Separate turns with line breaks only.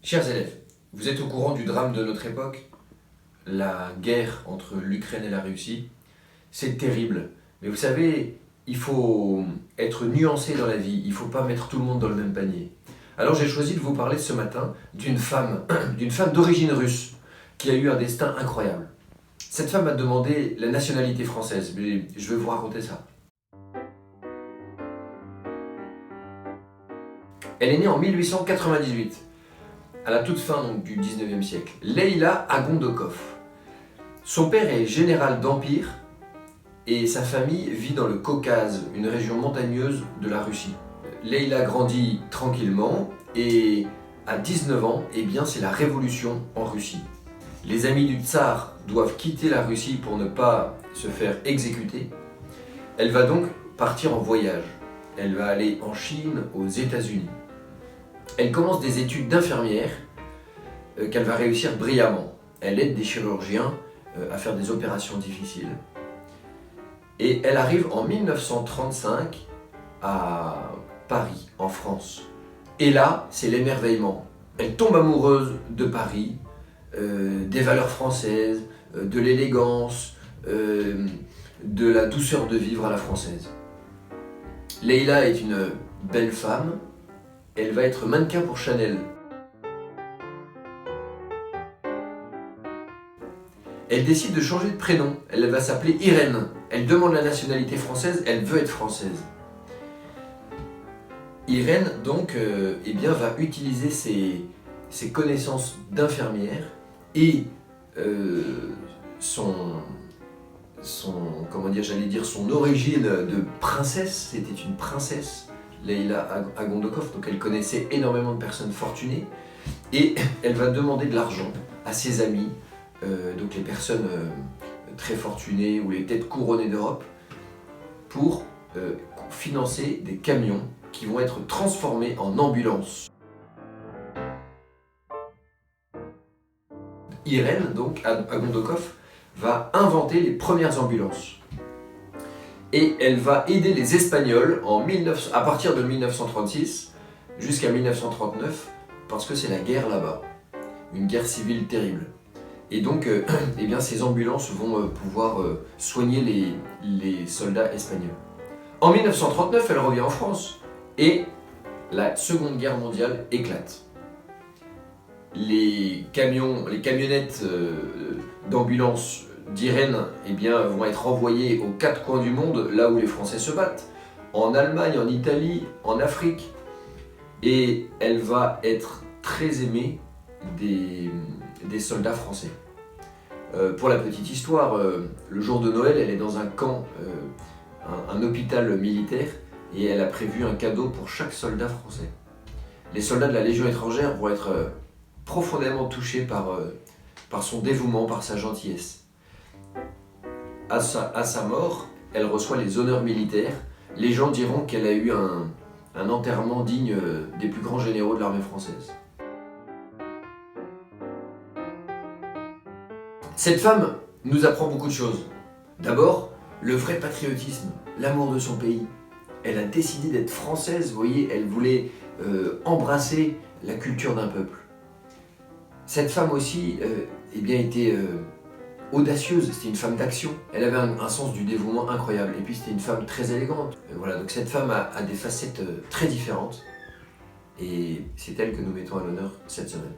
Chers élèves, vous êtes au courant du drame de notre époque, la guerre entre l'Ukraine et la Russie. C'est terrible, mais vous savez, il faut être nuancé dans la vie, il ne faut pas mettre tout le monde dans le même panier. Alors j'ai choisi de vous parler ce matin d'une femme, d'origine russe, qui a eu un destin incroyable. Cette femme a demandé la nationalité française, mais je vais vous raconter ça. Elle est née en 1898. À la toute fin donc, du 19e siècle, Leïla Agondokov. Son père est général d'Empire et sa famille vit dans le Caucase, une région montagneuse de la Russie. Leïla grandit tranquillement et à 19 ans, eh bien, c'est la révolution en Russie. Les amis du tsar doivent quitter la Russie pour ne pas se faire exécuter. Elle va donc partir en voyage. Elle va aller en Chine, aux États-Unis. Elle commence des études d'infirmière qu'elle va réussir brillamment. Elle aide des chirurgiens à faire des opérations difficiles. Et elle arrive en 1935 à Paris, en France. Et là, c'est l'émerveillement. Elle tombe amoureuse de Paris, des valeurs françaises, de l'élégance, de la douceur de vivre à la française. Leïla est une belle femme. Elle va être mannequin pour Chanel. Elle décide de changer de prénom. Elle va s'appeler Irène. Elle demande la nationalité française, elle veut être française. Irène, donc, eh bien, va utiliser ses connaissances d'infirmière et son origine de princesse. C'était une princesse. Leïla Agondokov, donc elle connaissait énormément de personnes fortunées et elle va demander de l'argent à ses amis, donc les personnes très fortunées ou les têtes couronnées d'Europe, pour financer des camions qui vont être transformés en ambulances. Irène, donc Agondokov, va inventer les premières ambulances. Et elle va aider les Espagnols à partir de 1936 jusqu'à 1939 parce que c'est la guerre là-bas, une guerre civile terrible. Et donc, eh bien, ces ambulances vont pouvoir soigner les soldats espagnols. En 1939, elle revient en France et la Seconde Guerre mondiale éclate. Les camionnettes d'ambulance d'Irène eh bien, vont être envoyés aux quatre coins du monde, là où les Français se battent, en Allemagne, en Italie, en Afrique. Et elle va être très aimée des soldats français. Pour la petite histoire, le jour de Noël, elle est dans un camp, un hôpital militaire, et elle a prévu un cadeau pour chaque soldat français. Les soldats de la Légion étrangère vont être profondément touchés par son dévouement, par sa gentillesse. À sa mort, elle reçoit les honneurs militaires. Les gens diront qu'elle a eu un enterrement digne des plus grands généraux de l'armée française. Cette femme nous apprend beaucoup de choses. D'abord, le vrai patriotisme, l'amour de son pays. Elle a décidé d'être française, vous voyez, elle voulait embrasser la culture d'un peuple. Cette femme aussi eh bien, était audacieuse, c'était une femme d'action. Elle avait un sens du dévouement incroyable. Et puis c'était une femme très élégante. Voilà, donc cette femme a des facettes très différentes. Et c'est elle que nous mettons à l'honneur cette semaine.